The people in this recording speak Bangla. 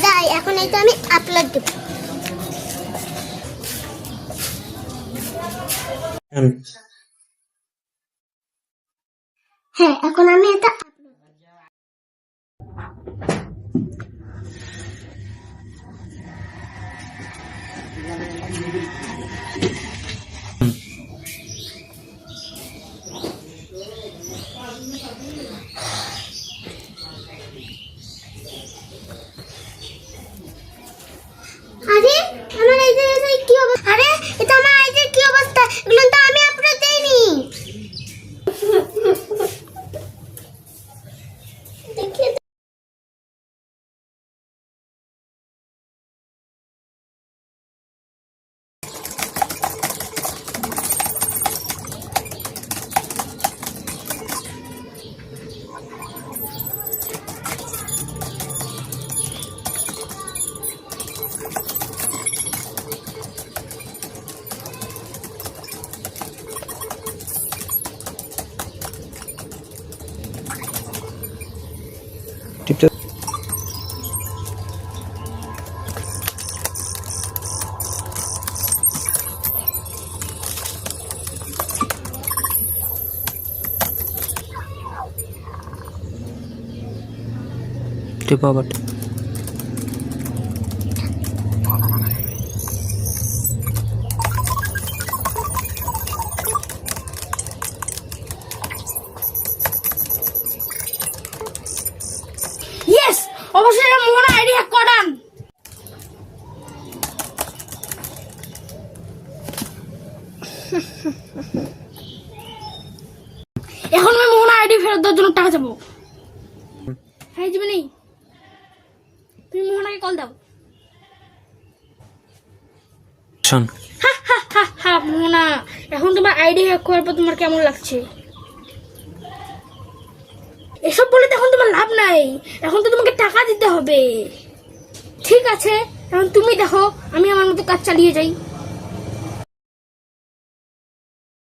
যাই এখন এইটা আমি আপলোড দেব। হ্যাঁ এখন আমি এটা আরে আমার এই যে কি অবস্থা, আরে এটা আমার এই যে কি অবস্থা, এগুলো তো আমি আপলোড দেইনি। দেখি টিপা বাট ইয়েস, অবশ্যই মোহনা আইডি হ্যাক করান। এখন আমি মোহনা আইডি ফেরত দেওয়ার জন্য টাকা যাবো। হ্যাঁ জীবনী, তুমি মোহনাকে কল দাও। শোন, মোহনা, এখন তোমার আইডি হ্যাক করার পর তোমার কেমন লাগছে? এসব বলে তো এখন তোমার লাভ নাই, এখন তো তোমাকে টাকা দিতে হবে। ঠিক আছে, এখন তুমি দেখো, আমি আমার মতো কাজ চালিয়ে যাই।